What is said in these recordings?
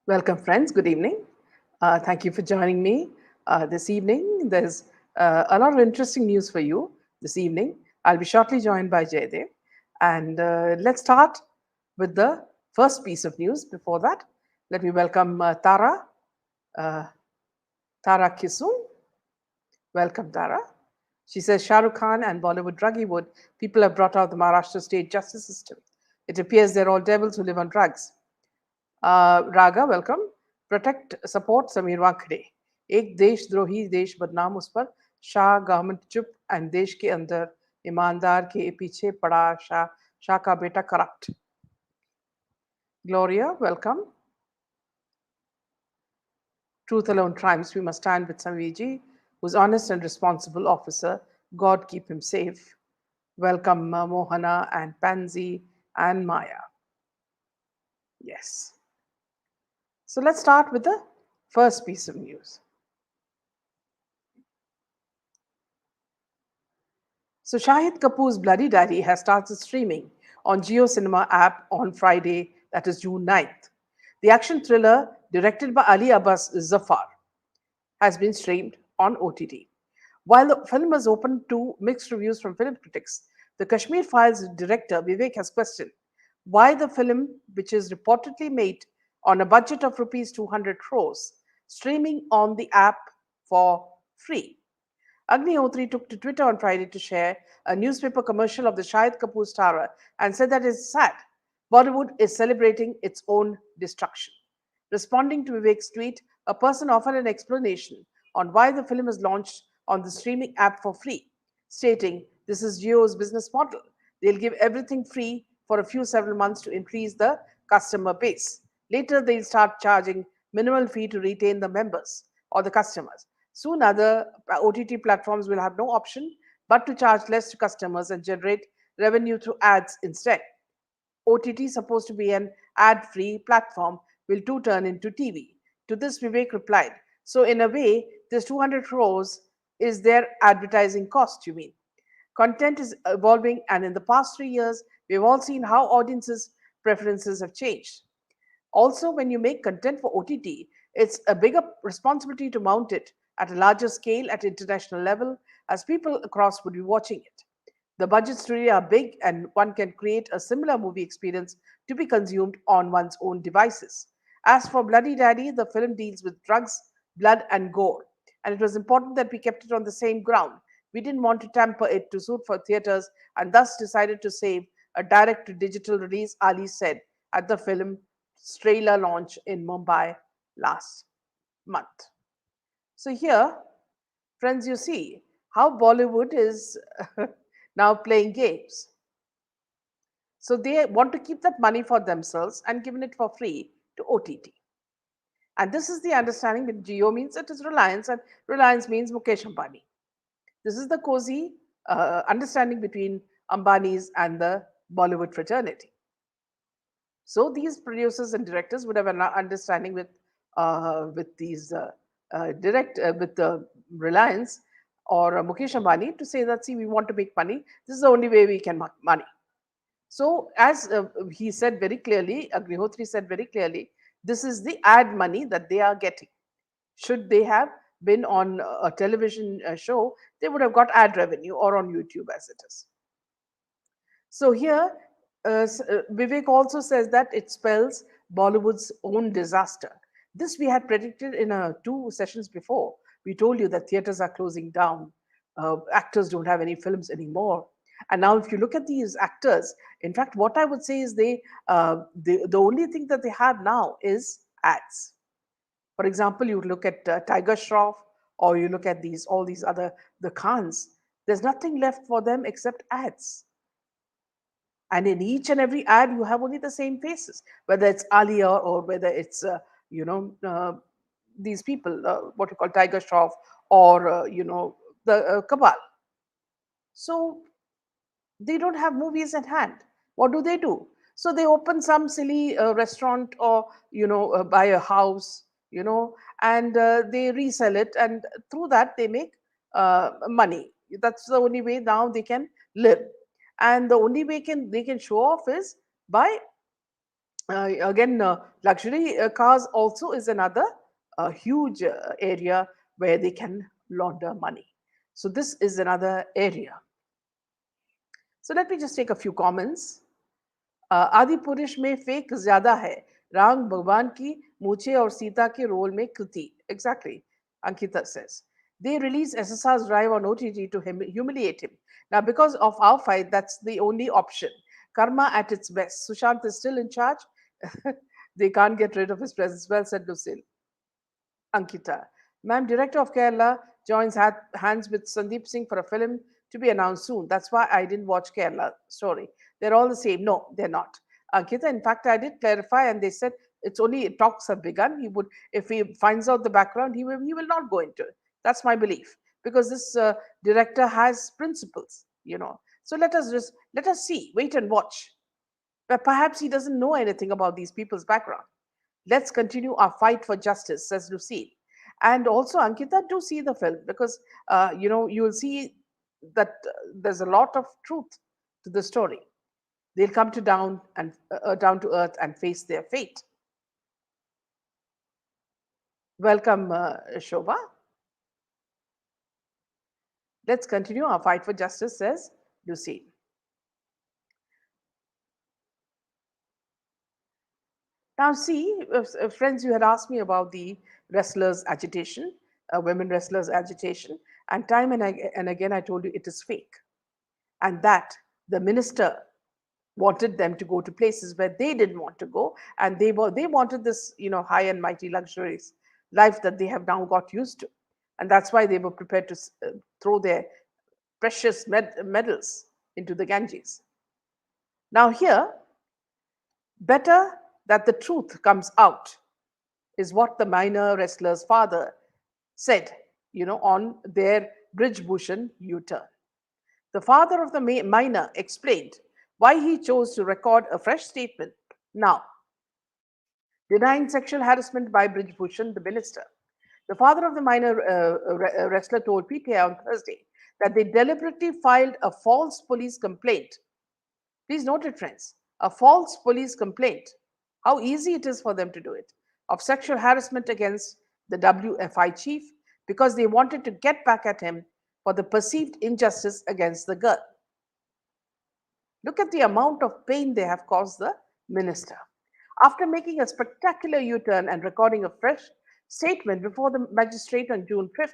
Welcome, friends. Good evening. Thank you for joining me this evening. There's a lot of interesting news for you this evening. I'll be shortly joined by Jaydev. And let's start with the first piece of news. Before that, let me welcome uh, Tara Kisum. Welcome, Tara. She says Shahrukh Khan and Bollywood druggy wood. People have brought out the Maharashtra state justice system. It appears they're all devils who live on drugs. Raga welcome protect support Sameer Wankhede एक देशद्रोही देश बदनाम उस पर Shah government चुप and देश के अंदर ईमानदार के पीछे पड़ा शाह का बेटा corrupt Gloria welcome truth alone triumphs we must stand with Samiji who's honest and responsible officer god keep him safe welcome Mohana and Pansy and Maya yes. So let's start with the first piece of news. So Shahid Kapoor's Bloody Diary has started streaming on Jio Cinema app on Friday, that is June 9th. The action thriller, directed by Ali Abbas Zafar, has been streamed on OTT. While the film was open to mixed reviews from film critics, the Kashmir Files director Vivek has questioned why the film, which is reportedly made on a budget of rupees 200 crores, streaming on the app for free. Agnihotri took to Twitter on Friday to share a newspaper commercial of the Shahid Kapoor star and said that it's sad. Bollywood is celebrating its own destruction. Responding to Vivek's tweet, a person offered an explanation on why the film is launched on the streaming app for free, stating, "This is Jio's business model. They'll give everything free for a few several months to increase the customer base. Later, they'll start charging minimal fee to retain the members or the customers. Soon, other OTT platforms will have no option but to charge less to customers and generate revenue through ads instead. OTT, supposed to be an ad free platform, will too turn into TV." To this, Vivek replied, "So, in a way, this 200 crores is their advertising cost, you mean? Content is evolving, and in the past 3 years, we've all seen how audiences' preferences have changed. Also, when you make content for OTT, it's a bigger responsibility to mount it at a larger scale at international level, as people across would be watching it. The budgets today are big, and one can create a similar movie experience to be consumed on one's own devices. As for Bloody Daddy, the film deals with drugs, blood, and gore, and it was important that we kept it on the same ground. We didn't want to tamper it to suit for theaters and thus decided to save a direct to digital release, Ali said at the film trailer launch in Mumbai last month. So, here, friends, you see how Bollywood is now playing games. So, they want to keep that money for themselves and giving it for free to OTT. And this is the understanding that Geo means it is Reliance, and Reliance means Mukesh Ambani. This is the cozy understanding between Ambanis and the Bollywood fraternity. So these producers and directors would have an understanding with these direct with the Reliance or Mukesh Ambani to say that, see, we want to make money. This is the only way we can make money. So as he said very clearly, Agnihotri said very clearly, this is the ad money that they are getting. Should they have been on a television show, they would have got ad revenue, or on YouTube as it is. So here, Vivek also says that it spells Bollywood's own disaster. This we had predicted in two sessions before. We told you that theaters are closing down, actors don't have any films anymore. And now, if you look at these actors, in fact, what I would say is the only thing that they have now is ads. For example, you look at Tiger Shroff, or you look at all these other the Khans. There's nothing left for them except ads. And in each and every ad, you have only the same faces, whether it's Alia or whether it's you know these people, what you call Tiger Shroff, or the Cabal. So they don't have movies at hand. What do? So they open some silly restaurant, or buy a house, and they resell it, and through that they make money. That's the only way now they can live, and the only way they can show off is by Again, luxury cars also is another huge area where they can launder money. So this is another area. So let me just take a few comments. आदि पुरुष में fake ज्यादा है, राम भगवान की मूछे और सीता के role में कृति. Exactly, Ankita says. They release SSR's drive on OTT to humiliate him. Now, because of our fight, that's the only option. Karma at its best. Sushant is still in charge. They can't get rid of his presence. Well said, Lucille. Ankita. Ma'am, director of Kerala joins hands with Sandeep Singh for a film to be announced soon. That's why I didn't watch Kerala story. They're all the same. No, they're not. Ankita, in fact, I did clarify and they said it's only talks have begun. He would, if he finds out the background, he will not go into it. That's my belief because this director has principles, you know. So let us see, wait and watch. But perhaps he doesn't know anything about these people's background. Let's continue our fight for justice, says Lucille. And also, Ankita, do see the film because you will see that there's a lot of truth to the story. They'll come to down to earth and face their fate. Welcome, Shobha. Let's continue our fight for justice, says Lucille. Now, see, friends, you had asked me about the wrestlers' agitation, women wrestlers' agitation, and time and again I told you it is fake, and that the minister wanted them to go to places where they didn't want to go, and they wanted this, high and mighty luxurious life that they have now got used to, and that's why they were prepared to throw their precious medals into the Ganges. Now, here, better that the truth comes out is what the minor wrestler's father said, on their Bridge Bhushan U-turn. The father of the minor explained why he chose to record a fresh statement now, denying sexual harassment by Bridge Bhushan, the minister. The father of the minor wrestler told PTI on Thursday that they deliberately filed a false police complaint. Please note it, friends, a false police complaint. How easy it is for them to do it, of sexual harassment against the WFI chief because they wanted to get back at him for the perceived injustice against the girl. Look at the amount of pain they have caused the minister. After making a spectacular U turn and recording a fresh statement before the magistrate on June 5th,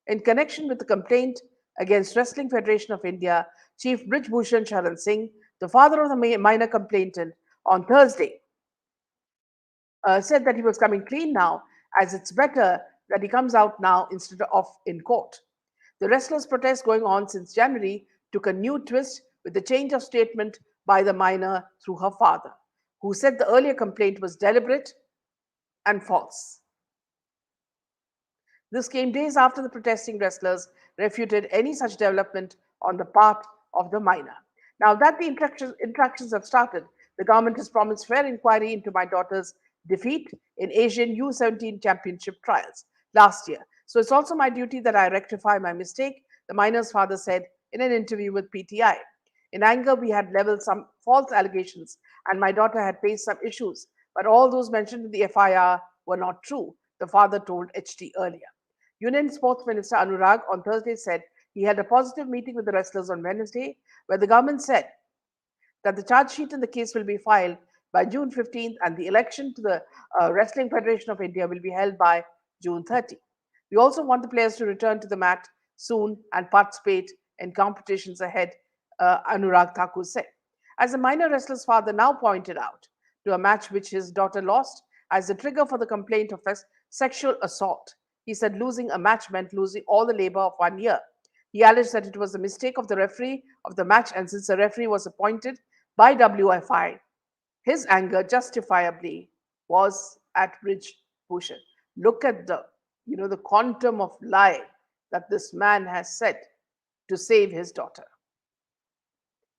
in connection with the complaint against Wrestling Federation of India, Chief Bridge Bhushan Sharan Singh, the father of the minor complainant, on Thursday, said that he was coming clean now, as it's better that he comes out now instead of in court. The wrestlers' protest going on since January took a new twist with the change of statement by the minor through her father, who said the earlier complaint was deliberate and false. This came days after the protesting wrestlers refuted any such development on the part of the minor. Now that the interactions have started, the government has promised fair inquiry into my daughter's defeat in Asian U17 Championship trials last year. So it's also my duty that I rectify my mistake, the minor's father said in an interview with PTI. In anger, we had leveled some false allegations, and my daughter had faced some issues, but all those mentioned in the FIR were not true, the father told HT earlier. Union Sports Minister Anurag on Thursday said he had a positive meeting with the wrestlers on Wednesday, where the government said that the charge sheet in the case will be filed by June 15th and the election to the Wrestling Federation of India will be held by June 30. We also want the players to return to the mat soon and participate in competitions ahead, Anurag Thakur said. As the minor wrestler's father now pointed out to a match which his daughter lost as the trigger for the complaint of sexual assault. He said losing a match meant losing all the labor of 1 year. He alleged that it was a mistake of the referee of the match, and since the referee was appointed by WFI, his anger justifiably was at Bridge Bhushan. Look at the quantum of lie that this man has said to save his daughter.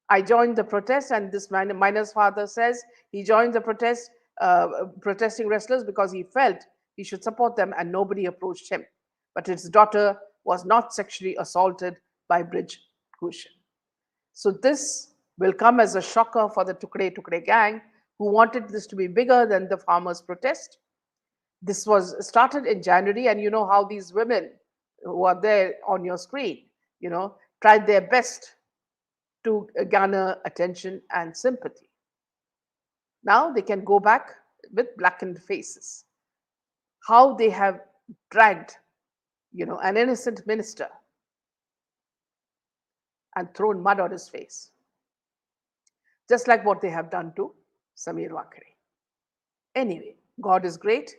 I joined the protest, and this minor's father says he joined the protest, protesting wrestlers because he felt he should support them and nobody approached him. But his daughter was not sexually assaulted by Bridge Bhushan. So this will come as a shocker for the Tukde Tukde gang, who wanted this to be bigger than the farmers' protest. This was started in January, and you know how these women who are there on your screen, tried their best to garner attention and sympathy. Now they can go back with blackened faces. How they have dragged, an innocent minister and thrown mud on his face, just like what they have done to Samir Wankhede. Anyway, God is great,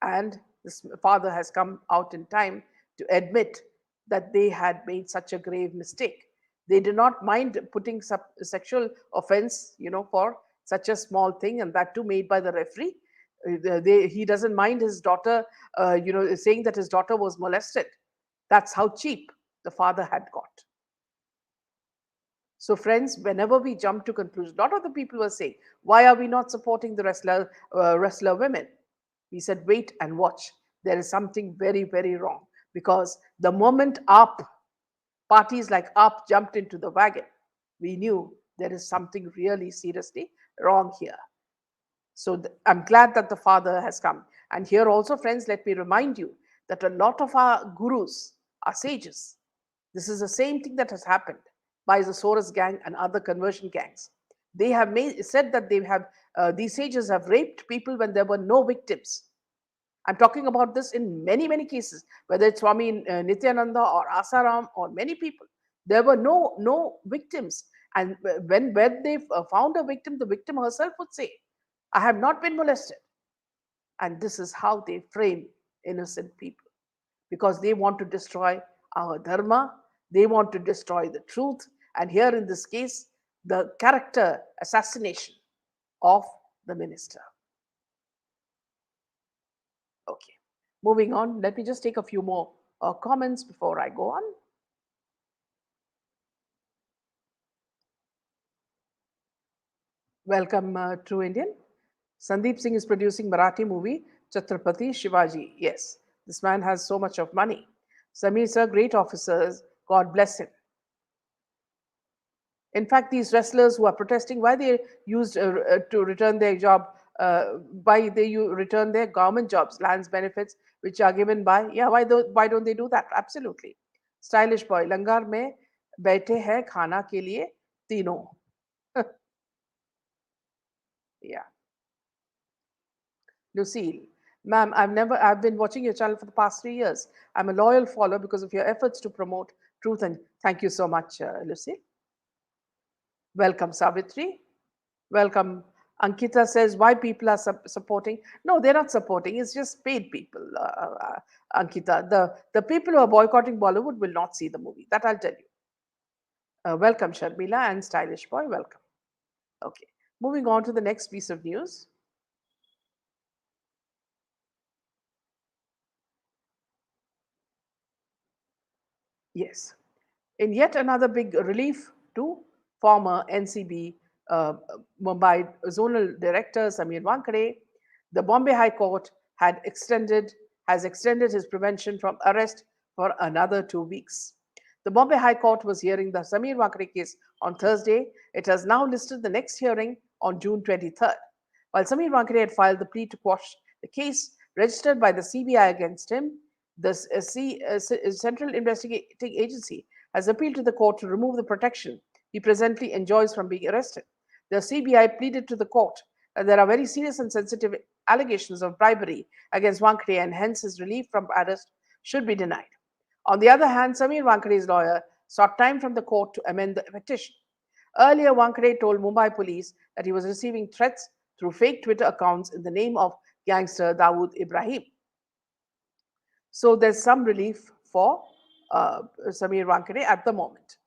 and this father has come out in time to admit that they had made such a grave mistake. They did not mind putting sexual offense, for such a small thing, and that too made by the referee. He doesn't mind his daughter, saying that his daughter was molested. That's how cheap the father had got. So, friends, whenever we jump to conclusions, a lot of the people were saying, "Why are we not supporting the wrestler women?" We said, "Wait and watch. There is something very, very wrong." Because the moment AAP, parties like AAP jumped into the wagon, we knew there is something really seriously wrong here. So I'm glad that the father has come. And here also, friends, let me remind you that a lot of our gurus are sages. This is the same thing that has happened by the Soros gang and other conversion gangs. They have said that these sages have raped people when there were no victims. I'm talking about this in many, many cases, whether it's Swami Nityananda or Asaram or many people. There were no victims. And when they found a victim, the victim herself would say, "I have not been molested." And this is how they frame innocent people, because they want to destroy our dharma, they want to destroy the truth, and here in this case, the character assassination of the minister. Okay, moving on, let me just take a few more comments before I go on. Welcome, True Indian. Sandeep Singh is producing Marathi movie Chhatrapati Shivaji. Yes, this man has so much of money. Samir sir, great officers. God bless him. In fact, these wrestlers who are protesting, why they used to return their job, why they return their government jobs, lands benefits, which are given by, yeah, why don't they do that? Absolutely. Stylish boy, langar mein बैठे हैं खाना के लिए तीनों. Yeah. Lucille, ma'am, I've been watching your channel for the past 3 years. I'm a loyal follower because of your efforts to promote truth, and thank you so much, Lucille. Welcome, Savitri. Welcome. Ankita says, why people are supporting? No, they're not supporting. It's just paid people, Ankita. The people who are boycotting Bollywood will not see the movie. That I'll tell you. Welcome, Sharmila and Stylish Boy. Welcome. Okay. Moving on to the next piece of news. Yes. In yet another big relief to former NCB Mumbai Zonal Director Samir Wankhede, the Bombay High Court has extended his prevention from arrest for another 2 weeks. The Bombay High Court was hearing the Samir Wankhede case on Thursday. It has now listed the next hearing on June 23rd. While Samir Wankhede had filed the plea to quash the case registered by the CBI against him, the Central Investigating Agency has appealed to the court to remove the protection he presently enjoys from being arrested. The CBI pleaded to the court that there are very serious and sensitive allegations of bribery against Wankhede, and hence his relief from arrest should be denied. On the other hand, Samir Wankhede's lawyer sought time from the court to amend the petition. Earlier, Wankhede told Mumbai police that he was receiving threats through fake Twitter accounts in the name of gangster Dawood Ibrahim. So there's some relief for Samir Wankhede at the moment.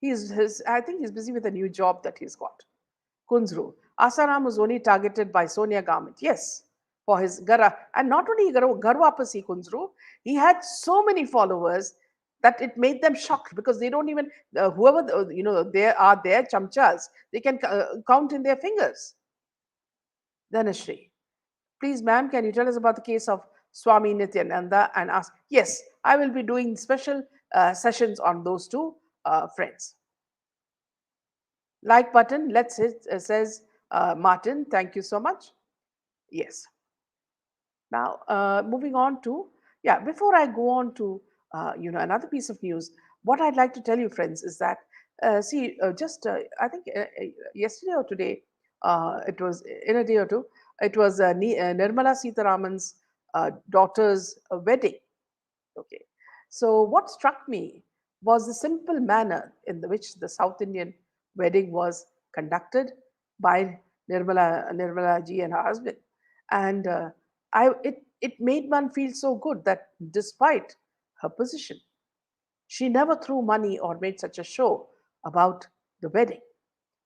I think he's busy with a new job that he's got. Kunzru. Asaram was only targeted by Sonia government. Yes, for his gara. And not only Garwapasi Kunzru, he had so many followers that it made them shocked, because they don't even, whoever, they are their chamchas, they can count in their fingers. Dhanashri. Please, ma'am, can you tell us about the case of Swami Nityananda and ask? Yes, I will be doing special sessions on those two friends. Like button, let's hit, says Martin. Thank you so much. Yes. Now, moving on to, yeah, before I go on to, another piece of news, what I'd like to tell you, friends, is that, I think yesterday or today, it was in a day or two, it was Nirmala Sitaraman's daughter's wedding. Okay. So, what struck me was the simple manner in which the South Indian wedding was conducted by Nirmala ji and her husband. And it made one feel so good that despite her position, she never threw money or made such a show about the wedding.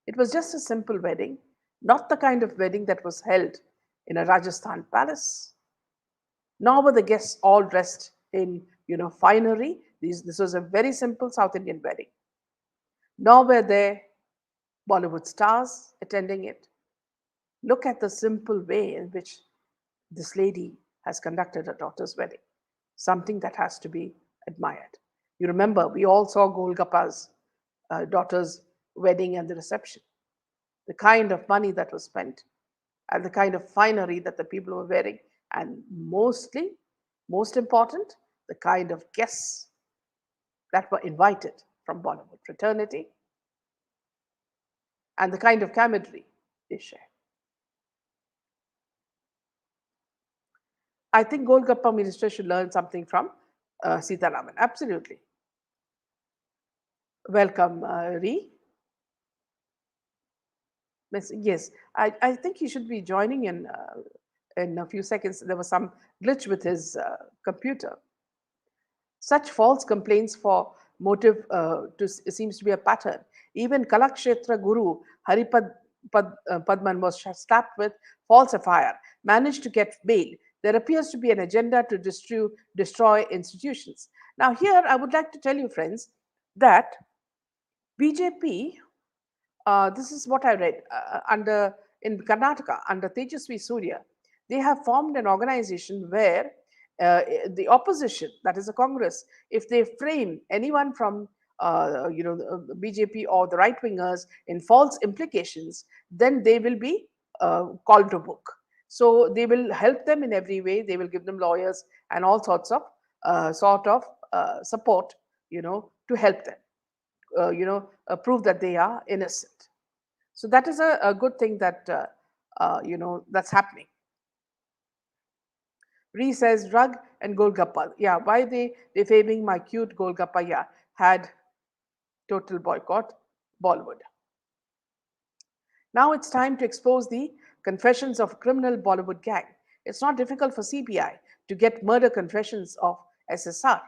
It was just a simple wedding, not the kind of wedding that was held in a Rajasthan palace. Nor were the guests all dressed in, finery. This was a very simple South Indian wedding. Nor were there Bollywood stars attending it. Look at the simple way in which this lady has conducted her daughter's wedding. Something that has to be admired. You remember, we all saw Golgappa's daughter's wedding and the reception. The kind of money that was spent and the kind of finery that the people were wearing, and most important, the kind of guests that were invited from Bollywood fraternity and the kind of camaraderie they shared. I think Golgappa minister should learn something from Sita Raman. Absolutely. Welcome, Ree. Yes, I think he should be joining in a few seconds. There was some glitch with his computer. Such false complaints for motive seems to be a pattern. Even Kalakshetra Guru Haripad Padman was slapped with false FIR, managed to get bail. There appears to be an agenda to destroy institutions. Now, here I would like to tell you, friends, that BJP, this is what I read under in Karnataka under Tejasvi Surya. They have formed an organization where the opposition, that is the Congress, if they frame anyone from the BJP or the right wingers in false implications, then they will be called to book. So they will help them in every way. They will give them lawyers and all sorts of support, to help them, prove that they are innocent. So that is a good thing that that's happening. Ree says drug and Golgappa. Yeah, why they defaming my cute Golgappa? Yeah, had total boycott Bollywood. Now it's time to expose the confessions of criminal Bollywood gang. It's not difficult for CBI to get murder confessions of SSR.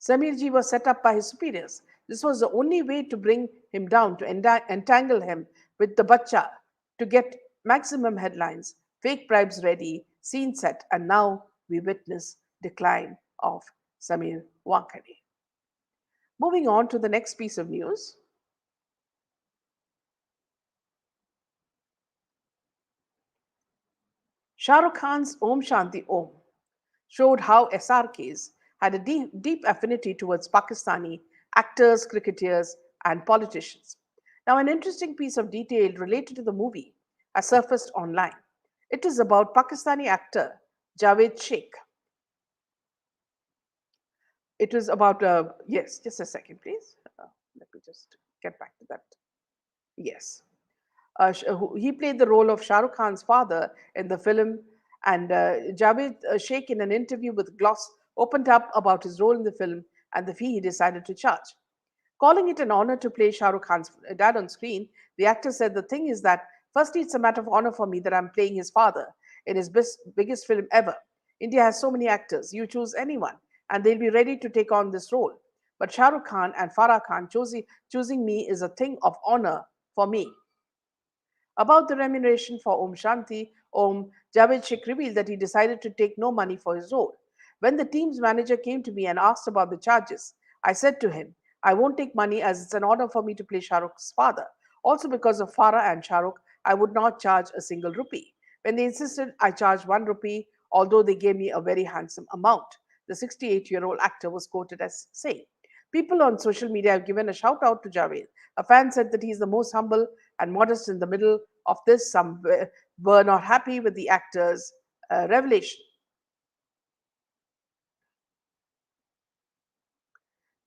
Samirji was set up by his superiors. This was the only way to bring him down, to entangle him with the bacha, to get maximum headlines, fake bribes ready, scene set, and now we witness decline of Samir Wankhede. Moving on to the next piece of news. Shahrukh Khan's Om Shanti Om showed how SRKs had a deep affinity towards Pakistani actors, cricketers, and politicians. Now, an interesting piece of detail related to the movie has surfaced online. It is about Pakistani actor Javed Sheikh. It was about, yes, just a second, please. Let me just get back to that. Yes. He played the role of Shah Rukh Khan's father in the film, and Javed Sheikh, in an interview with Gloss, opened up about his role in the film and the fee he decided to charge. Calling it an honor to play Shah Rukh Khan's dad on screen, the actor said, "The thing is that, firstly, it's a matter of honor for me that I'm playing his father in his biggest film ever. India has so many actors. You choose anyone, and they'll be ready to take on this role. But Shah Rukh Khan and Farah Khan choosing me is a thing of honor for me." About the remuneration for Om Shanti, Om Javed Sheikh revealed that he decided to take no money for his role. When the team's manager came to me and asked about the charges, I said to him, "I won't take money as it's an honor for me to play Shah Rukh's father. Also, because of Farah and Shah Rukh, I would not charge a single rupee. When they insisted, I charged 1 rupee, although they gave me a very handsome amount." The 68-year-old actor was quoted as saying, People on social media have given a shout out to Javed. A fan said that he's the most humble and modest in the middle of this. Some were not happy with the actor's revelation.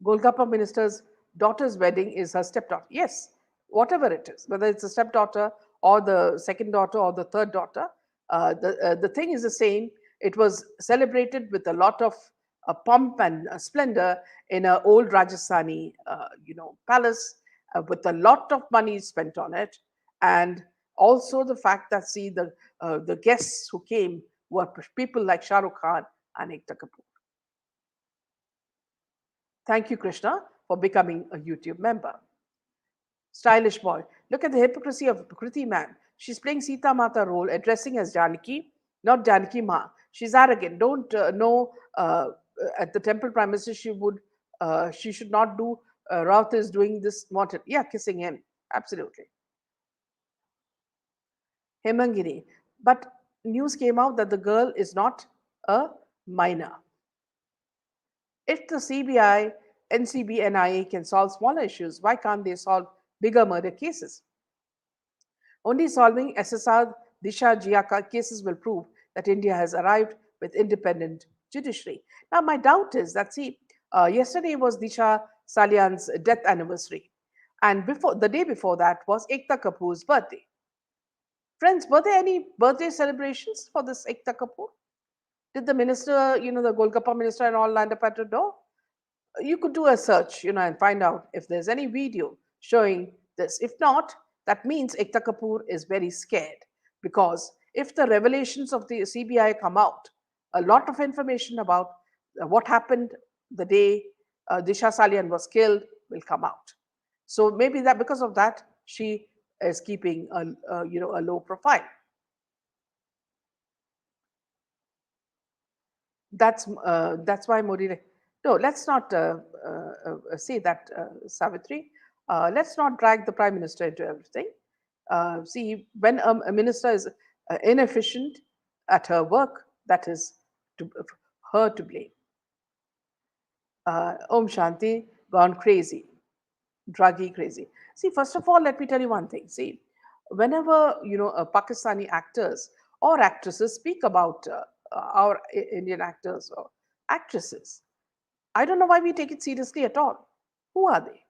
Golgappa minister's daughter's wedding is her stepdaughter. Yes, whatever it is, whether it's a stepdaughter or the second daughter or the third daughter, the thing is the same. It was celebrated with a lot of pomp and splendor in an old Rajasthani, palace with a lot of money spent on it, and also the fact that see the guests who came were people like Shahrukh Khan and Ekta Kapoor. Thank you, Krishna, for becoming a YouTube member. Stylish boy. Look at the hypocrisy of Kriti man. She's playing Sita Mata role, addressing as Janaki, not Janaki Ma. She's arrogant. Don't know at the temple prime minister she should not do. Raut is doing this. Wanted, yeah, kissing him. Absolutely. Hemangiri. But news came out that the girl is not a minor. If the CBI, NCB, NIA can solve smaller issues, why can't they solve bigger murder cases? Only solving SSR Disha Jia cases will prove that India has arrived with independent judiciary. Now, my doubt is that, see, yesterday was Disha Salian's death anniversary, and before the day before that was Ekta Kapoor's birthday. Friends, were there any birthday celebrations for this Ekta Kapoor? Did the minister, the Golgappa minister and all land up at the door? You could do a search, and find out if there's any video showing this. If not, that means Ekta Kapoor is very scared because if the revelations of the CBI come out, a lot of information about what happened the day Disha Salian was killed will come out. So maybe that because of that, she is keeping a low profile. That's why Modi. No, let's not say that, Savitri. Let's not drag the prime minister into everything. See, when a minister is inefficient at her work, that is to, her to blame. Om Shanti gone crazy, druggy crazy. See, first of all, let me tell you one thing. See, whenever Pakistani actors or actresses speak about our Indian actors or actresses, I don't know why we take it seriously at all. Who are they?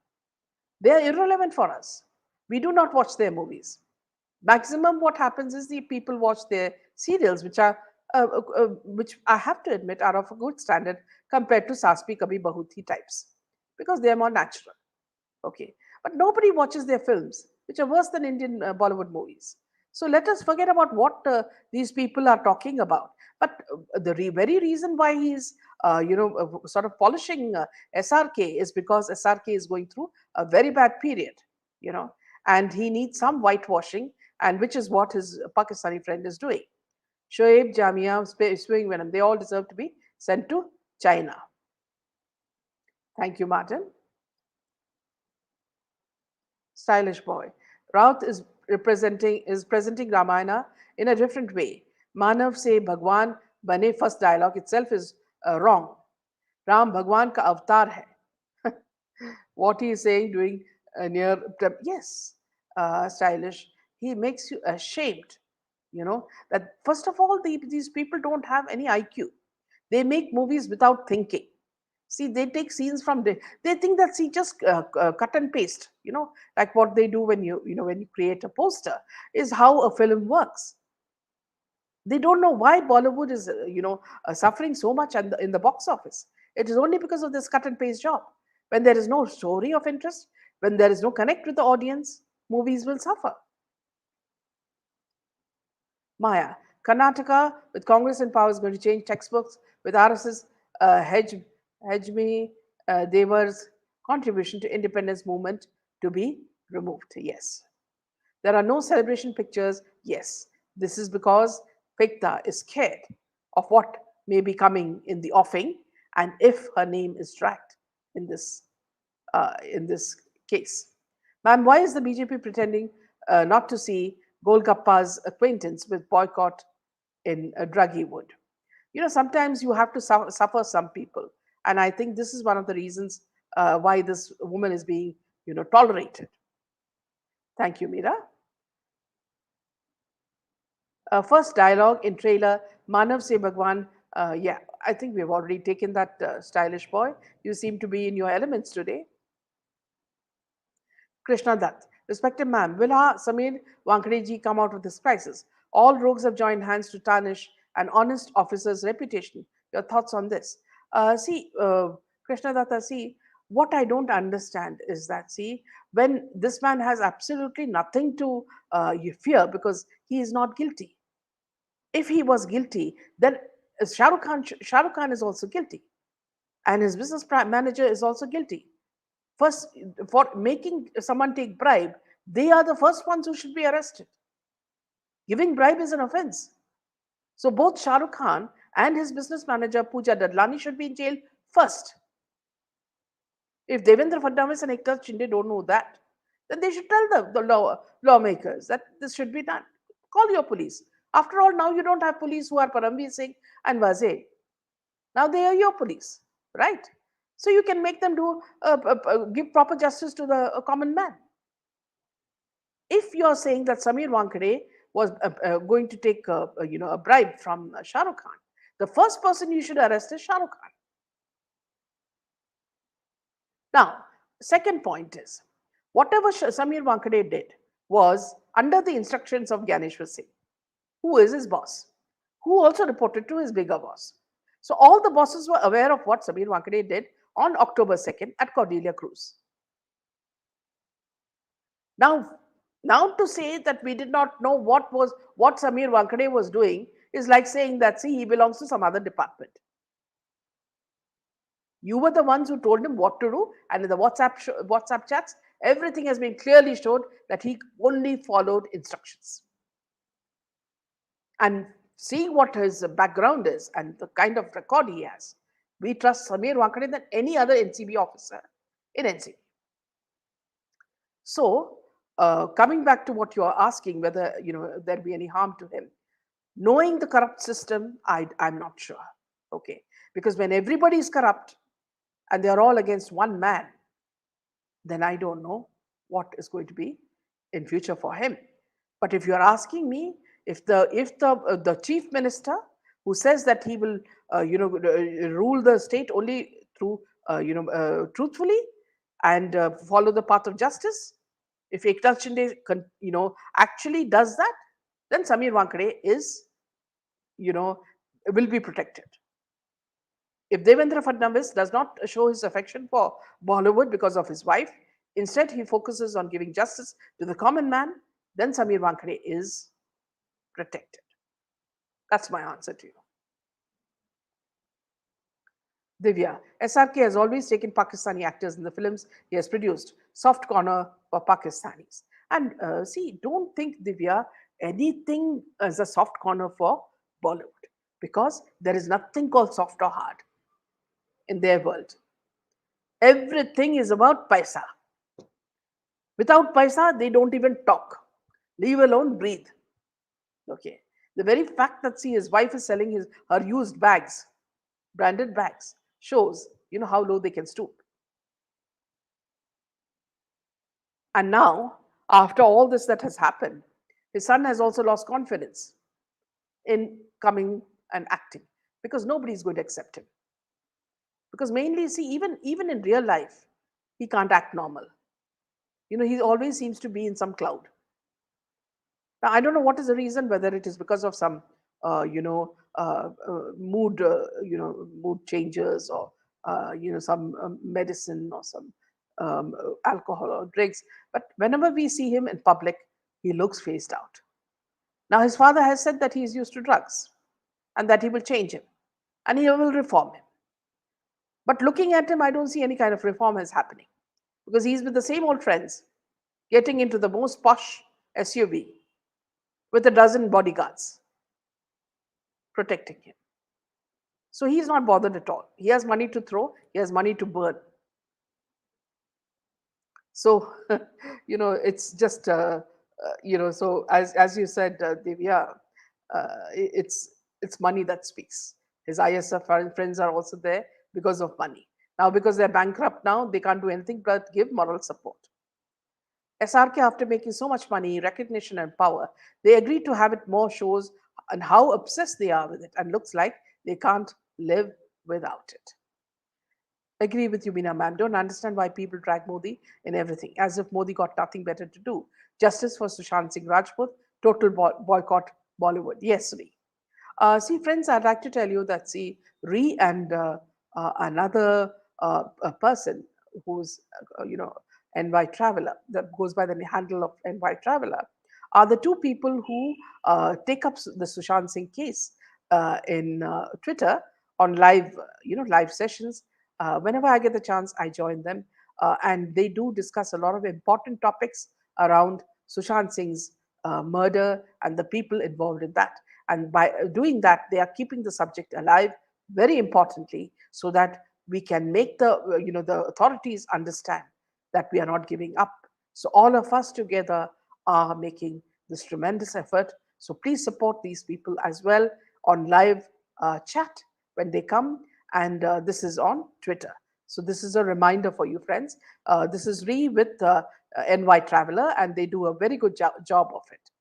They are irrelevant for us. We do not watch their movies. Maximum what happens is the people watch their serials, which I have to admit are of a good standard compared to Saspi Kabhi Bahuti types because they are more natural. Okay, but nobody watches their films, which are worse than Indian Bollywood movies. So let us forget about what these people are talking about. But the very reason why he's, sort of polishing SRK is because SRK is going through a very bad period, you know, and he needs some whitewashing, and which is what his Pakistani friend is doing. Shoaib, Jamia, Swing Venom, they all deserve to be sent to China. Thank you, Martin. Stylish boy. Raut is presenting Ramayana in a different way. Manav se Bhagwan bane first dialogue itself is wrong. Ram Bhagwan ka avatar hai. What he is saying doing near yes, stylish. He makes you ashamed. That first of all, these people don't have any IQ. They make movies without thinking. See, they take scenes from they think that see just cut and paste. Like what they do when when you create a poster is how a film works. They don't know why Bollywood is suffering so much in the box office. It is only because of this cut and paste job. When there is no story of interest, when there is no connect with the audience, movies will suffer. Maya. Karnataka, with Congress in power, is going to change textbooks with RSS Hejmi Devar's contribution to independence movement to be removed. Yes. There are no celebration pictures. Yes. This is because Pekta is scared of what may be coming in the offing and if her name is dragged in this case. Ma'am, why is the BJP pretending not to see Golgappa's acquaintance with boycott in Druggy Wood? Sometimes you have to suffer some people. And I think this is one of the reasons why this woman is being, tolerated. Thank you, Mira. First dialogue in trailer, Manav Se Bhagwan. Yeah, I think we've already taken that stylish boy. You seem to be in your elements today. Krishna Dutt. Respected ma'am, will our Samir Wankhede ji come out of this crisis? All rogues have joined hands to tarnish an honest officer's reputation. Your thoughts on this? Krishna Datta, see, what I don't understand is that, see, when this man has absolutely nothing to fear because he is not guilty. If he was guilty, then Shahrukh Khan is also guilty, and his business manager is also guilty. First, for making someone take bribe, they are the first ones who should be arrested. Giving bribe is an offense. So both Shah Rukh Khan and his business manager Pooja Dadlani should be in jail first. If Devendra Fadnavis and Eknath Shinde don't know that, then they should tell the lawmakers that this should be done. Call your police. After all, now you don't have police who are Paramveer Singh and Wazir. Now they are your police, right? So you can make them give proper justice to the common man. If you're saying that Samir Wankhede was going to take a bribe from Shah Rukh Khan, the first person you should arrest is Shah Rukh Khan. Now, second point is, whatever Samir Wankhede did was under the instructions of Gyaneshwar Singh, who is his boss, who also reported to his bigger boss. So all the bosses were aware of what Samir Wankhede did on October 2nd at Cordelia Cruise. Now to say that we did not know what Samir Wankhede was doing is like saying that, see, he belongs to some other department. You were the ones who told him what to do, and in the WhatsApp chats, everything has been clearly showed that he only followed instructions. And seeing what his background is and the kind of record he has, we trust Samir Wankhede than any other NCB officer in NCB. So, coming back to what you are asking, whether there'll be any harm to him, knowing the corrupt system, I'm not sure. Okay, because when everybody is corrupt and they are all against one man, then I don't know what is going to be in future for him. But if you are asking me, if the chief minister who says that he will rule the state only through truthfully and follow the path of justice, if Eknath Shinde actually does that, then Samir Wankhede is will be protected. If Devendra Fadnavis does not show his affection for Bollywood because of his wife, instead he focuses on giving justice to the common man, then Samir Wankhede is protected. That's my answer to you. Divya, SRK has always taken Pakistani actors in the films he has produced. Soft corner for Pakistanis. And see, don't think, Divya, anything as a soft corner for Bollywood, because there is nothing called soft or hard in their world. Everything is about paisa. Without paisa, they don't even talk, leave alone breathe. Okay. The very fact that, see, his wife is selling her used bags, branded bags, shows how low they can stoop. And now, after all this that has happened, his son has also lost confidence in coming and acting, because nobody is going to accept him. Because mainly, see, even in real life, he can't act normal. He always seems to be in some cloud. Now, I don't know what is the reason, whether it is because of some, mood, mood changes, or, some medicine, or some alcohol or drinks. But whenever we see him in public, he looks phased out. Now, his father has said that he is used to drugs and that he will change him and he will reform him. But looking at him, I don't see any kind of reform is happening, because he's with the same old friends, getting into the most posh SUV with a dozen bodyguards protecting him. So he's not bothered at all. He has money to throw, he has money to burn. So, it's just, so as you said, Divya, it's money that speaks. His ISF friends are also there because of money. Now, because they're bankrupt now, they can't do anything but give moral support. SRK, after making so much money, recognition, and power, they agreed to have it more shows and how obsessed they are with it, and looks like they can't live without it. Agree with you, Meena ma'am. Don't understand why people drag Modi in everything, as if Modi got nothing better to do. Justice for Sushant Singh Rajput, total boycott Bollywood. Yes, Ree. See, friends, I'd like to tell you that, see, Ree and another a person who's, NY Traveler, that goes by the handle of NY Traveler, are the two people who take up the Sushant Singh case in Twitter on live, live sessions. Whenever I get the chance, I join them, and they do discuss a lot of important topics around Sushant Singh's murder and the people involved in that. And by doing that, they are keeping the subject alive, very importantly, so that we can make the authorities understand that we are not giving up. So all of us together are making this tremendous effort. So please support these people as well on live chat when they come, and this is on Twitter. So this is a reminder for you, friends. This is Ree with NY Traveler, and they do a very good job of it.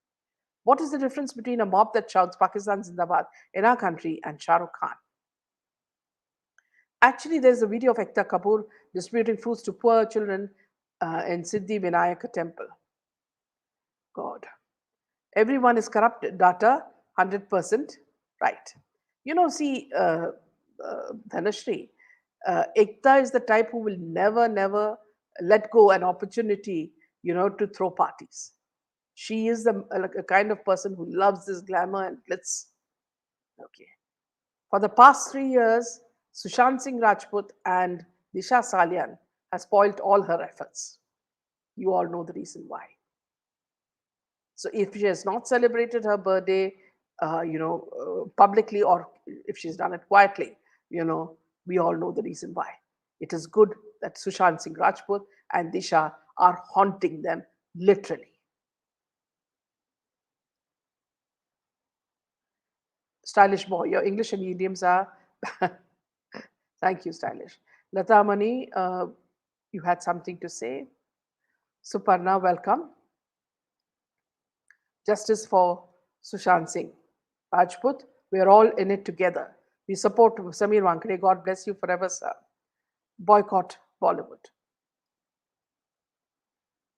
What is the difference between a mob that shouts Pakistan Zindabad in our country and Shahrukh Khan? Actually, there's a video of Ekta Kapoor distributing fruits to poor children in Siddhi Vinayaka temple. God. Everyone is corrupt data, 100% right. See, Dhanashri, Ekta is the type who will never let go an opportunity, to throw parties. She is like a kind of person who loves this glamour and glitz. Okay. For the past 3 years, Sushant Singh Rajput and Disha Salian has spoilt all her efforts. You all know the reason why. So if she has not celebrated her birthday, publicly, or if she's done it quietly, we all know the reason why. It is good that Sushant Singh Rajput and Disha are haunting them literally. Stylish boy, your English and idioms are. Thank you, Stylish. Lata Mani, you had something to say. Suparna, welcome. Justice for Sushant Singh Rajput. We are all in it together. We support Samir Wankhede. God bless you forever, sir. Boycott Bollywood.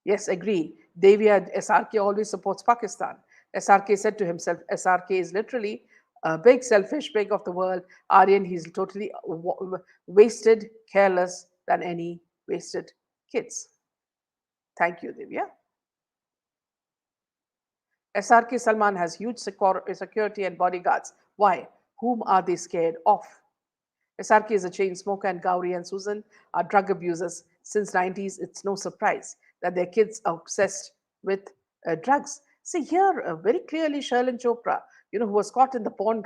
Yes, agree. Devia SRK always supports Pakistan. SRK said to himself, SRK is literally a big selfish pig of the world. Aryan, he's totally wasted, careless than any wasted kids. Thank you, Divya. SRK Salman has huge security and bodyguards. Why? Whom are they scared of? SRK is a chain smoker, and Gauri and Susan are drug abusers. Since 90s, it's no surprise that their kids are obsessed with drugs. See here, very clearly, Sherlyn Chopra, who was caught in the porn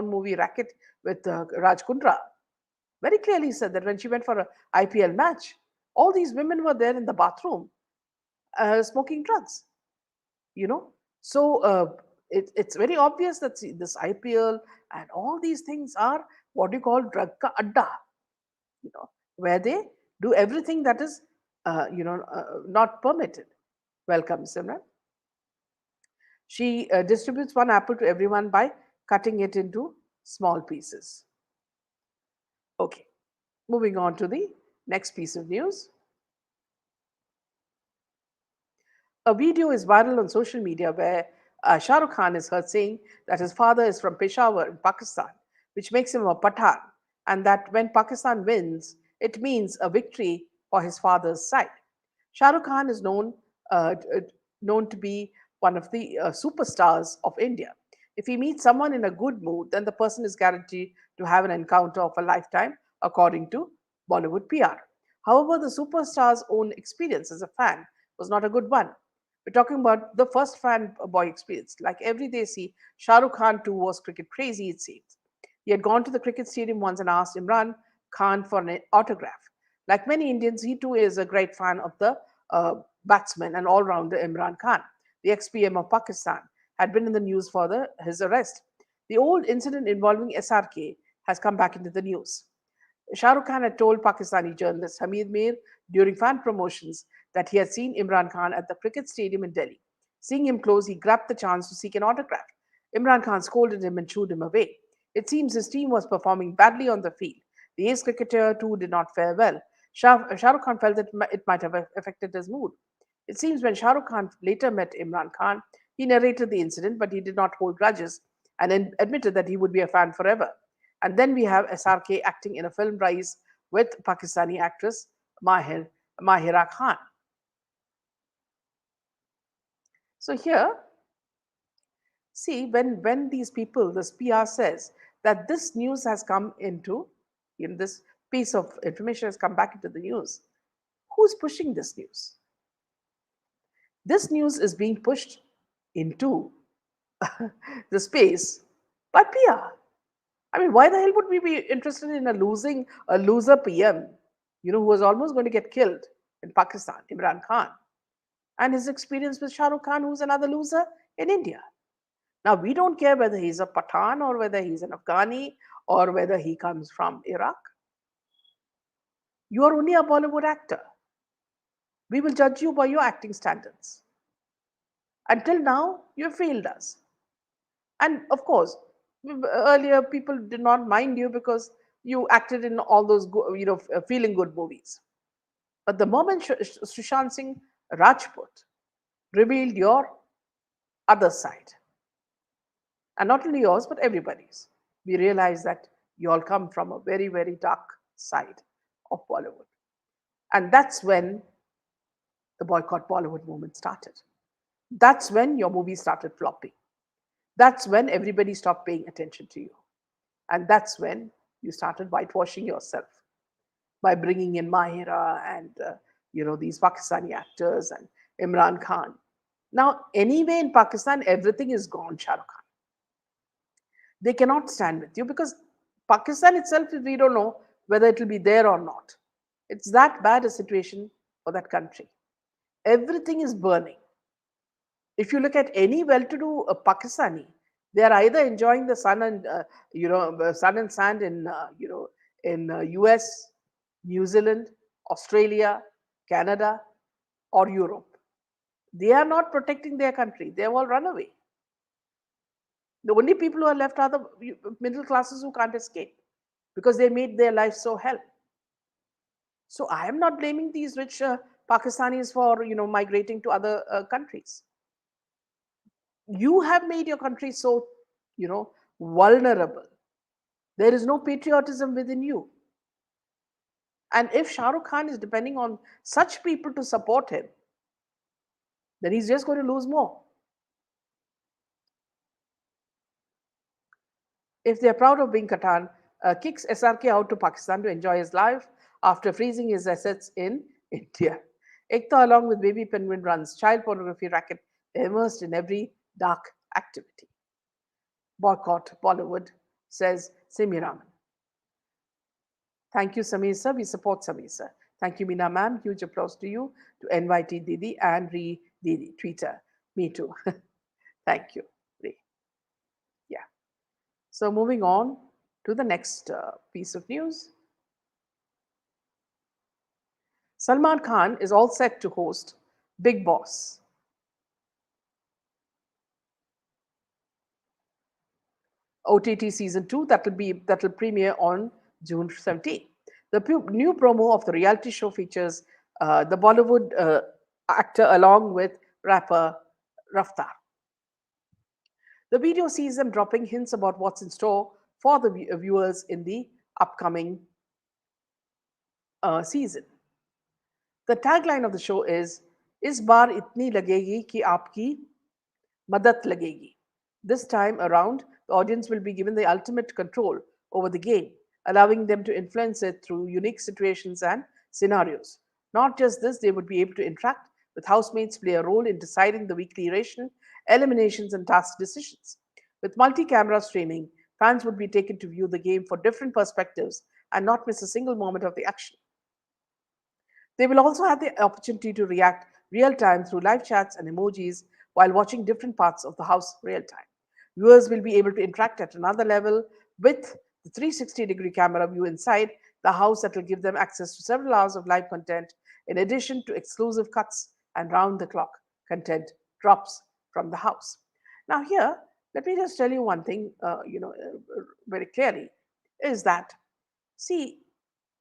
movie racket with Raj Kundra, very clearly said that when she went for an IPL match, all these women were there in the bathroom smoking drugs. So it's very obvious that this IPL and all these things are what you call drug ka adda, where they do everything that is not permitted. Welcome, Simran. She distributes one apple to everyone by cutting it into small pieces. Okay, moving on to the next piece of news. A video is viral on social media where Shahrukh Khan is heard saying that his father is from Peshawar in Pakistan, which makes him a Pathan, and that when Pakistan wins, it means a victory for his father's side. Shahrukh Khan is known to be one of the superstars of India. If he meets someone in a good mood, then the person is guaranteed to have an encounter of a lifetime, according to Bollywood PR. However, the superstar's own experience as a fan was not a good one. We're talking about the first fan boy experience. Like every day, see, Shah Rukh Khan too was cricket crazy, it seems. He had gone to the cricket stadium once and asked Imran Khan for an autograph. Like many Indians, he too is a great fan of the batsman and all rounder Imran Khan. The ex PM of Pakistan had been in the news for his arrest. The old incident involving SRK has come back into the news. Shahrukh Khan had told Pakistani journalist Hamid Mir during fan promotions that he had seen Imran Khan at the cricket stadium in Delhi. Seeing him close, he grabbed the chance to seek an autograph. Imran Khan scolded him and shooed him away. It seems his team was performing badly on the field. The ace cricketer too did not fare well. Shahrukh Khan felt that it might have affected his mood. It seems when Shahrukh Khan later met Imran Khan, he narrated the incident, but he did not hold grudges and admitted that he would be a fan forever. And then we have SRK acting in a film Rise with Pakistani actress Mahira Khan. So here, see, when these people, this PR says that this news has come into, this piece of information has come back into the news, who's pushing this news? This news is being pushed into the space by PR. I mean, why the hell would we be interested in a loser PM, who was almost going to get killed in Pakistan, Imran Khan, and his experience with Shahrukh Khan, who's another loser in India. Now, we don't care whether he's a Pathan or whether he's an Afghani or whether he comes from Iraq. You are only a Bollywood actor. We will judge you by your acting standards. Until now, you have failed us. And of course, earlier people did not mind you because you acted in all those feeling good movies. But the moment Sushant Singh Rajput revealed your other side, and not only yours but everybody's, we realized that you all come from a very, very dark side of Bollywood. And that's when the boycott Bollywood movement started. That's when your movie started flopping. That's when everybody stopped paying attention to you. And that's when you started whitewashing yourself by bringing in Mahira and these Pakistani actors and Imran Khan. Now, anyway, in Pakistan, everything is gone, Shahrukh Khan. They cannot stand with you because Pakistan itself, we don't know whether it will be there or not. It's that bad a situation for that country. Everything is burning. If you look at any well-to-do Pakistani, they are either enjoying the sun and sun and sand in US, New Zealand, Australia, Canada, or Europe. They are not protecting their country. They have all run away. The only people who are left are the middle classes who can't escape because they made their life so hell. So I am not blaming these rich Pakistanis for migrating to other countries. You have made your country so vulnerable. There is no patriotism within you. And if Shah Rukh Khan is depending on such people to support him, then he's just going to lose more. If they're proud of being Khatan, kicks SRK out to Pakistan to enjoy his life after freezing his assets in India. Ekta, along with Baby Penguin, runs child pornography racket immersed in every dark activity. Boycott Bollywood, says Samir Wankhede. Thank you, Samir sir. We support Samir sir. Thank you, Meena ma'am. Huge applause to you, to NYT Didi and Re Didi, Twitter. Me too. Thank you, Re. Yeah. So moving on to the next piece of news. Salman Khan is all set to host Big Boss. OTT season 2 that will premiere on June 17th. The new promo of the reality show features the Bollywood actor along with rapper Raftar. The video sees them dropping hints about what's in store for the viewers in the upcoming season. The tagline of the show is "Is baar itni lagegi ki aapki madad lagegi." This time around, the audience will be given the ultimate control over the game, allowing them to influence it through unique situations and scenarios. Not just this, they would be able to interact with housemates, play a role in deciding the weekly ration, eliminations, and task decisions. With multi-camera streaming, fans would be taken to view the game for different perspectives and not miss a single moment of the action. They will also have the opportunity to react real time through live chats and emojis while watching different parts of the house real time. Viewers will be able to interact at another level with the 360-degree camera view inside, the house that will give them access to several hours of live content, in addition to exclusive cuts and round the clock content drops from the house. Now, here, let me just tell you one thing, very clearly, is that, see,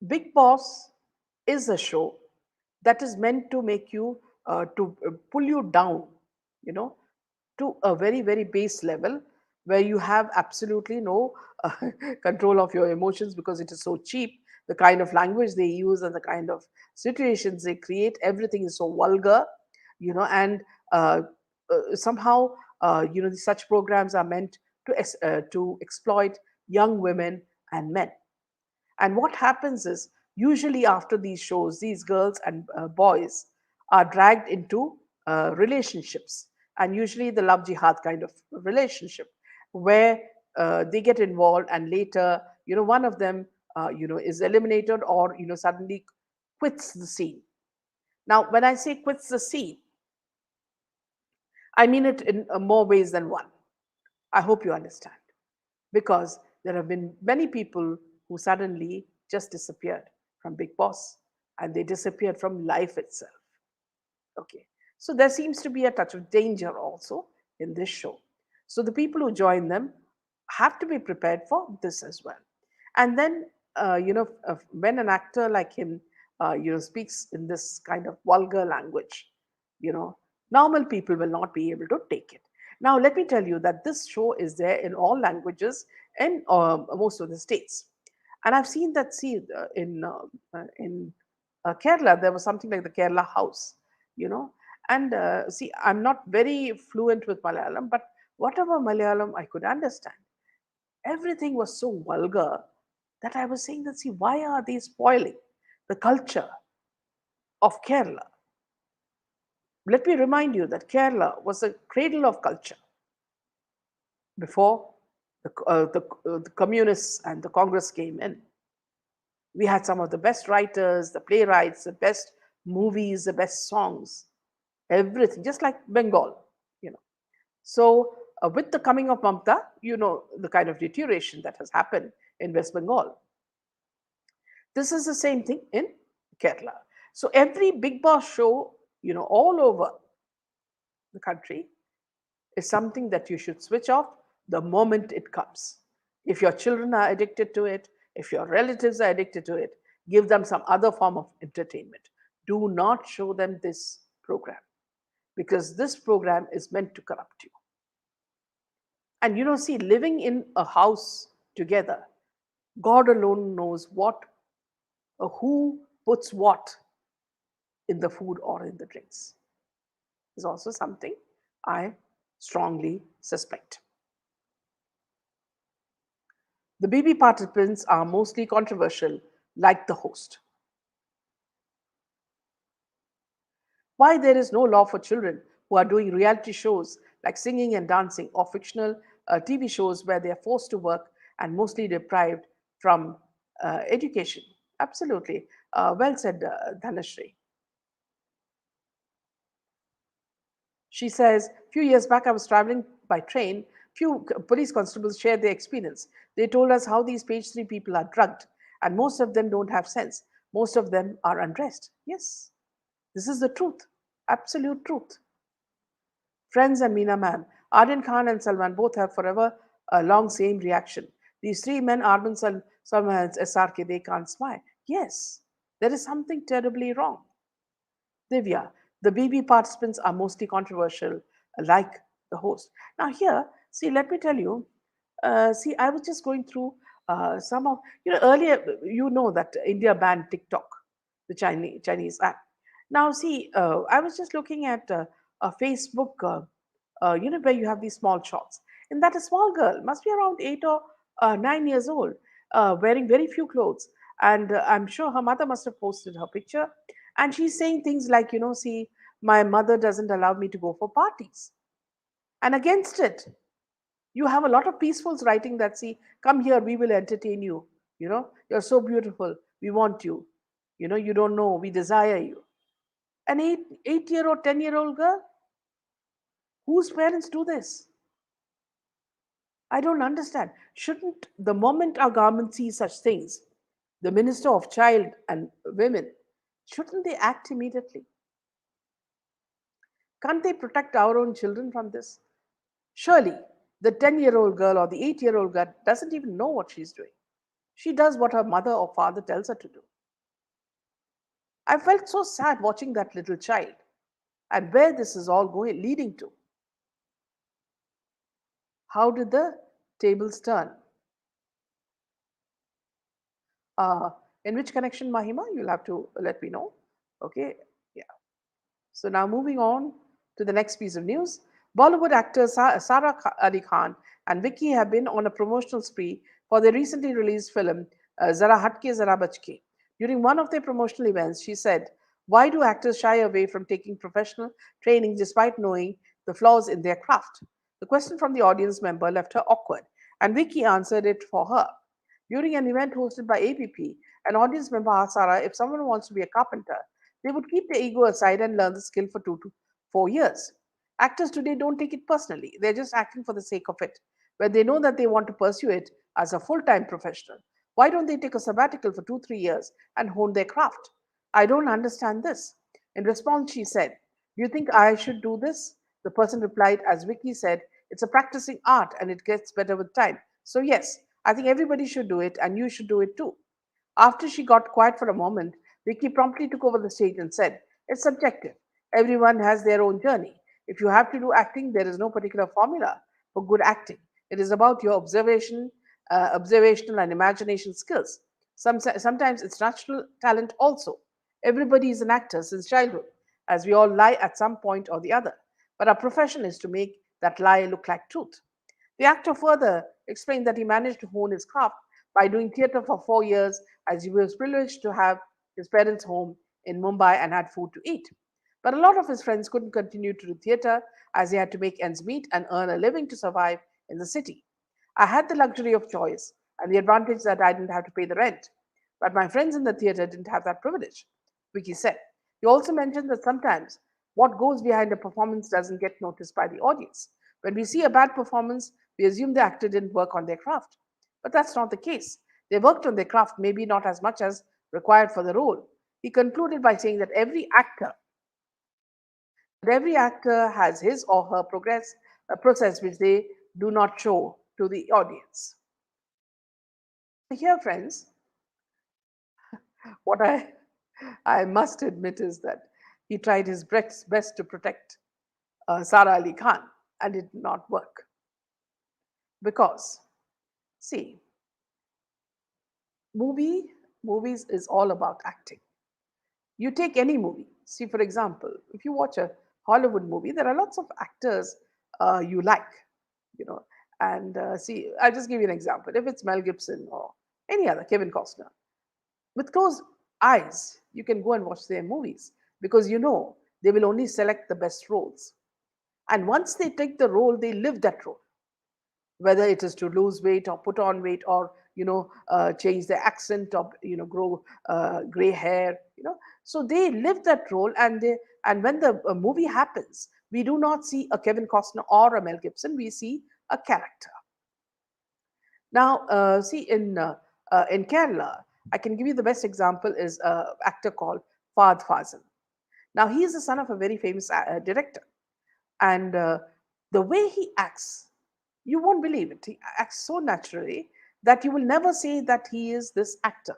Big Boss is a show that is meant to make you, to pull you down, you know, to a very, very base level where you have absolutely no control of your emotions because it is so cheap. The kind of language they use and the kind of situations they create, everything is so vulgar, and uh, somehow, such programs are meant to exploit young women and men. And what happens is, usually after these shows, these girls and boys are dragged into relationships, and usually the love jihad kind of relationship, where they get involved, and later, one of them, is eliminated or, suddenly quits the scene. Now, when I say quits the scene, I mean it in more ways than one. I hope you understand. Because there have been many people who suddenly just disappeared from Big Boss, and they disappeared from life itself. Okay. So there seems to be a touch of danger also in this show. So the people who join them have to be prepared for this as well. And then, when an actor like him, speaks in this kind of vulgar language, you know, normal people will not be able to take it. Now, let me tell you that this show is there in all languages in most of the states. And I've seen that, see, in Kerala, there was something like the Kerala House, you know. And see, I'm not very fluent with Malayalam, but whatever Malayalam I could understand, everything was so vulgar that I was saying that, see, why are they spoiling the culture of Kerala? Let me remind you that Kerala was a cradle of culture before the communists and the Congress came in. We had some of the best writers, the playwrights, the best movies, the best songs, everything, just like Bengal, you know. So, with the coming of Mamta, the kind of deterioration that has happened in West Bengal. This is the same thing in Kerala. So, every Big Boss show, all over the country is something that you should switch off the moment it comes. If your children are addicted to it, if your relatives are addicted to it, give them some other form of entertainment. Do not show them this program, because this program is meant to corrupt you. And see, living in a house together, God alone knows what or who puts what in the food or in the drinks, is also something I strongly suspect. The BB participants are mostly controversial, like the host. Why there is no law for children who are doing reality shows like singing and dancing, or fictional TV shows where they are forced to work and mostly deprived from education? Absolutely. Well said, Dhanashree. She says, few years back, I was traveling by train. Few police constables shared their experience. They told us how these page three people are drugged, and most of them don't have sense. Most of them are undressed. Yes, this is the truth, absolute truth. Friends and Meena ma'am, Aryan Khan and Salman both have forever a long same reaction. These three men, Arman, Salman, and SRK, they can't smile. Yes, there is something terribly wrong. Divya, the BB participants are mostly controversial, like the host. Now, here, see, let me tell you, see, I was just going through some of, earlier, that India banned TikTok, the Chinese app. Now, see, I was just looking at a Facebook, where you have these small shots. And that a small girl, must be around 8 or 9 years old, wearing very few clothes. And I'm sure her mother must have posted her picture. And she's saying things like, see, my mother doesn't allow me to go for parties. And against it, you have a lot of peacefuls writing that, see, come here, we will entertain you. You're so beautiful. We want you. You don't know, we desire you. An 8 year or 10-year-old girl, whose parents do this? I don't understand. Shouldn't the moment our government sees such things, The Minister of Child and Women, shouldn't they act immediately? Can't they protect our own children from this? Surely, the 10-year-old girl or the 8-year-old girl doesn't even know what she's doing. She does what her mother or father tells her to do. I felt so sad watching that little child and where this is all going leading to. How did the tables turn? Uh, in which connection, Mahima? You'll have to let me know. Okay, yeah. So now moving on to the next piece of news. Bollywood actors Sarah Ali Khan and Vicky have been on a promotional spree for their recently released film Zara Hatke Zara Bachke. During one of their promotional events, she said, "Why do actors shy away from taking professional training despite knowing the flaws in their craft?" The question from the audience member left her awkward, and Vicky answered it for her. During an event hosted by APP, an audience member asked Sarah if someone wants to be a carpenter, they would keep their ego aside and learn the skill for 2 to 4 years. Actors today don't take it personally, they're just acting for the sake of it. When they know that they want to pursue it as a full time professional, why don't they take a sabbatical for 2 3 years and hone their craft? I don't understand this. In response, she said, "Do you think I should do this?" The person replied, as Vicky said, "It's a practicing art and it gets better with time. So, yes, I think everybody should do it and you should do it too." After she got quiet for a moment, Vicky promptly took over the stage and said, "It's subjective. Everyone has their own journey. If you have to do acting, there is no particular formula for good acting. It is about your observational and imagination skills. Sometimes it's natural talent also. Everybody is an actor since childhood, as we all lie at some point or the other. But our profession is to make that lie look like truth." The actor further explained that he managed to hone his craft by doing theatre for 4 years, as he was privileged to have his parents' home in Mumbai and had food to eat. But a lot of his friends couldn't continue to do theatre as they had to make ends meet and earn a living to survive in the city. "I had the luxury of choice and the advantage that I didn't have to pay the rent. But my friends in the theatre didn't have that privilege," Vicky said. He also mentioned that sometimes what goes behind a performance doesn't get noticed by the audience. When we see a bad performance, we assume the actor didn't work on their craft. But that's not the case. They worked on their craft, maybe not as much as required for the role. He concluded by saying that every actor has his or her process which they do not show to the audience. Here, friends, what I must admit is that he tried his best to protect Sara Ali Khan, and it did not work. Because, see, movie movies is all about acting. You take any movie. See, for example, if you watch a Hollywood movie, there are lots of actors you like, you know. And see, I'll just give you an example. If it's Mel Gibson or any other, Kevin Costner, with closed eyes, you can go and watch their movies because you know they will only select the best roles. And once they take the role, they live that role, whether it is to lose weight or put on weight or change their accent or grow gray hair. So they live that role, and when the movie happens, we do not see a Kevin Costner or a Mel Gibson, we see a character. Now, see, in Kerala, I can give you the best example is an actor called Fahd Fazil. Now, he is the son of a very famous director, and the way he acts, you won't believe it. He acts so naturally that you will never say that he is this actor.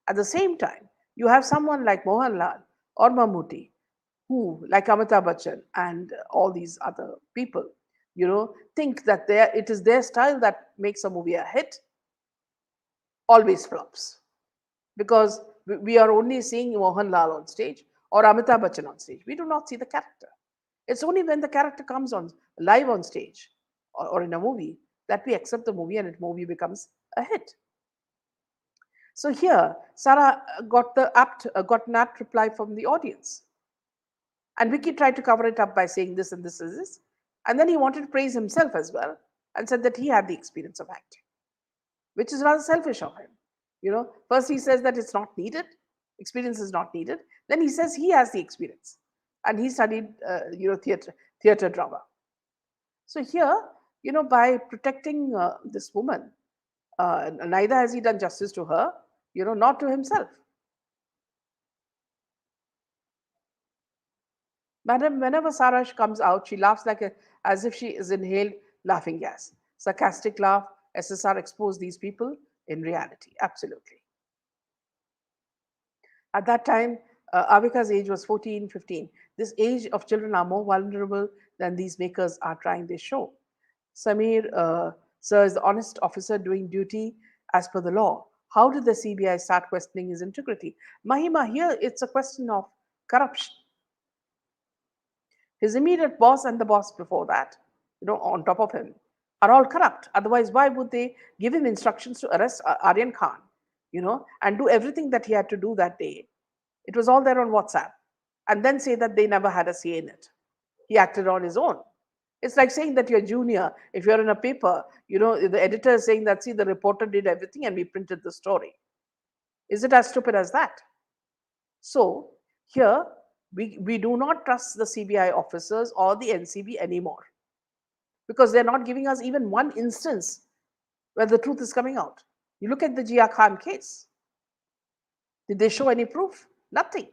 At the same time, you have someone like Mohanlal or Mammootty, who, like Amitabh Bachchan and all these other people, think that it is their style that makes a movie a hit, always flops. Because we are only seeing Mohanlal on stage or Amitabh Bachchan on stage. We do not see the character. It's only when the character comes on live on stage or in a movie that we accept the movie and the movie becomes a hit. So here, Sarah got an apt reply from the audience, and Vicky tried to cover it up by saying this and this is this, and then he wanted to praise himself as well and said that he had the experience of acting, which is rather selfish of him. First he says that it's not needed, experience is not needed. Then he says he has the experience, and he studied, theater drama. So here, by protecting this woman, neither has he done justice to her. not to himself. Madam, whenever Sarah comes out, she laughs as if she is inhaled laughing gas. Sarcastic laugh. SSR exposed these people in reality. Absolutely. At that time, Avika's age was 14, 15. This age of children are more vulnerable than these makers are trying to show. Samir, sir, is the honest officer doing duty as per the law. How did the CBI start questioning his integrity? Mahima, here it's a question of corruption. His immediate boss and the boss before that, on top of him, are all corrupt. Otherwise, why would they give him instructions to arrest Aryan Khan, and do everything that he had to do that day? It was all there on WhatsApp. And then say that they never had a say in it. He acted on his own. It's like saying that you're junior. If you're in a paper, the editor is saying that, see, the reporter did everything and we printed the story. Is it as stupid as that? So here, we do not trust the CBI officers or the NCB anymore because they're not giving us even one instance where the truth is coming out. You look at the Jia Khan case. Did they show any proof? Nothing.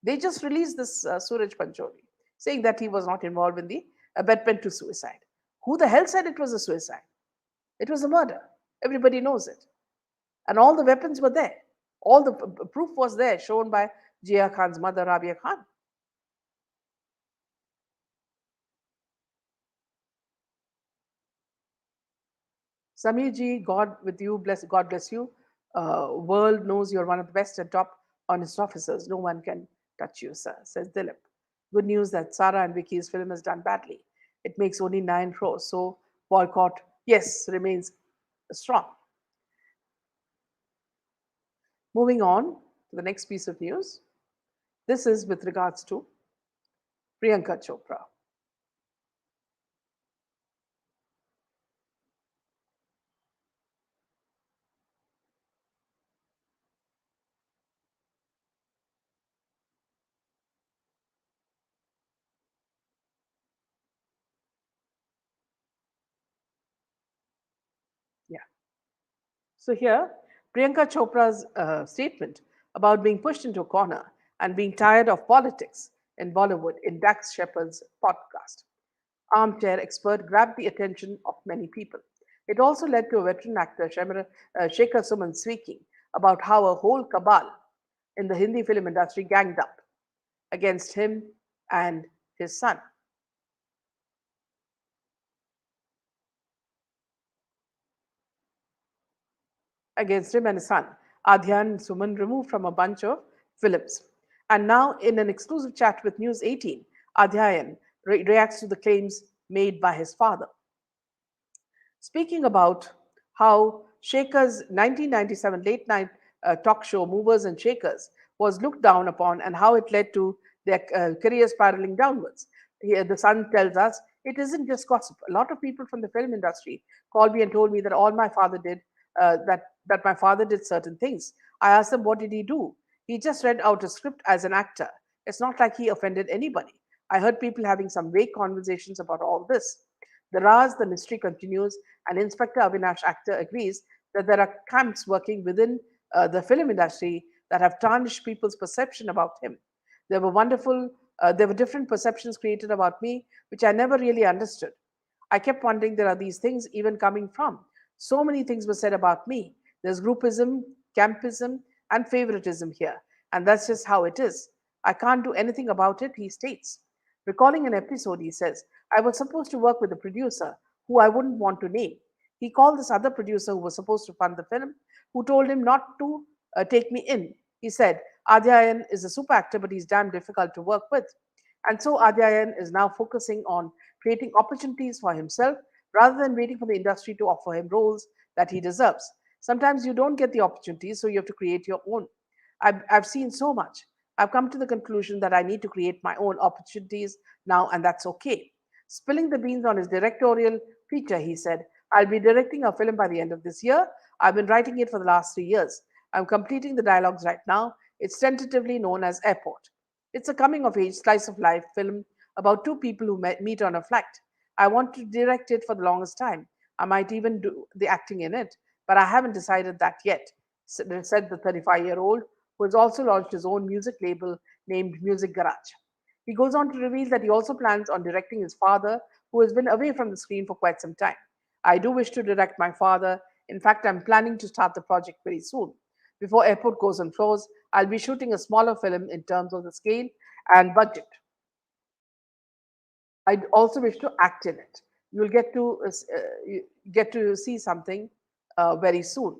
They just released this Suraj Pancholi saying that he was not involved in the abetment to suicide. Who the hell said it was a suicide? It was a murder. Everybody knows it. And all the weapons were there. All the proof was there, shown by Jia Khan's mother, Rabia Khan. Samir ji, God with you, God bless you. World knows you're one of the best and top honest officers. No one can touch you, sir, says Dilip. Good news that Sarah and Vicky's film has done badly. It makes only 9 crores, so boycott, yes, remains strong. Moving on to the next piece of news. This is with regards to Priyanka Chopra. Yeah. So here, Priyanka Chopra's statement about being pushed into a corner and being tired of politics in Bollywood in Dax Shepard's podcast. Armchair expert grabbed the attention of many people. It also led to a veteran actor, Shekhar Suman, speaking about how a whole cabal in the Hindi film industry ganged up against him and his son. Against him and his son, Adhyan and Suman, removed from a bunch of films. And now, in an exclusive chat with News 18, Adhyan reacts to the claims made by his father. Speaking about how Shakers' 1997 late night talk show, Movers and Shakers, was looked down upon and how it led to their career spiraling downwards. Here, the Sun tells us it isn't just gossip. A lot of people from the film industry called me and told me that all my father did, that my father did certain things. I asked them, what did he do? He just read out a script as an actor. It's not like he offended anybody. I heard people having some vague conversations about all this. The mystery continues, and Inspector Avinash actor agrees that there are camps working within the film industry that have tarnished people's perception about him. There were different perceptions created about me, which I never really understood. I kept wondering there are these things even coming from. So many things were said about me. There's groupism, campism, and favoritism here, and that's just how it is. I can't do anything about it, he states. Recalling an episode, he says, I was supposed to work with a producer who I wouldn't want to name. He called this other producer who was supposed to fund the film, who told him not to take me in. He said, Adhyayan is a super actor, but he's damn difficult to work with. And so Adhyayan is now focusing on creating opportunities for himself rather than waiting for the industry to offer him roles that he deserves. Sometimes you don't get the opportunities, so you have to create your own. I've seen so much. I've come to the conclusion that I need to create my own opportunities now, and that's okay. Spilling the beans on his directorial feature, he said, I'll be directing a film by the end of this year. I've been writing it for the last 3 years. I'm completing the dialogues right now. It's tentatively known as Airport. It's a coming of age, slice of life film about two people who meet on a flight. I want to direct it for the longest time. I might even do the acting in it, but I haven't decided that yet, said the 35-year-old, who has also launched his own music label named Music Garage. He goes on to reveal that he also plans on directing his father, who has been away from the screen for quite some time. I do wish to direct my father. In fact, I'm planning to start the project very soon. Before Airport goes on floors, I'll be shooting a smaller film in terms of the scale and budget. I also wish to act in it. You'll get to see something very soon.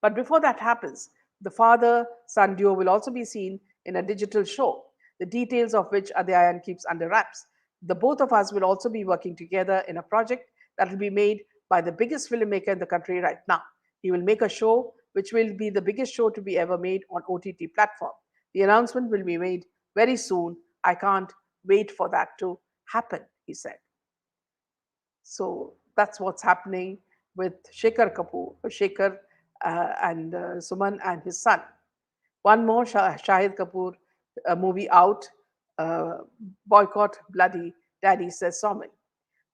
But before that happens, the father son duo will also be seen in a digital show, the details of which Adayan keeps under wraps. The both of us will also be working together in a project that will be made by the biggest filmmaker in the country right now. He will make a show which will be the biggest show to be ever made on OTT platform. The announcement will be made very soon. I can't wait for that to happen, he said. So that's what's happening with Shekhar and Suman and his son. One more Shahid Kapoor movie out, uh, Boycott Bloody Daddy, says Somin.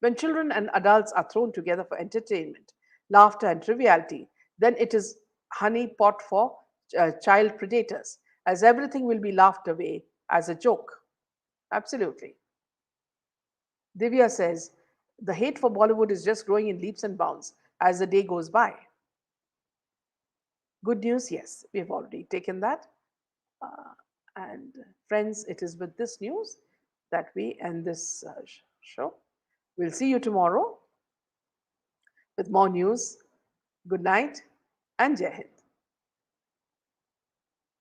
When children and adults are thrown together for entertainment, laughter, and triviality, then it is honey pot for child predators, as everything will be laughed away as a joke. Absolutely. Divya says, the hate for Bollywood is just growing in leaps and bounds as the day goes by. Good news, yes, we have already taken that. Uh, and friends, it is with this news that we end this show. We'll see you tomorrow with more news. Good night and Jai Hind.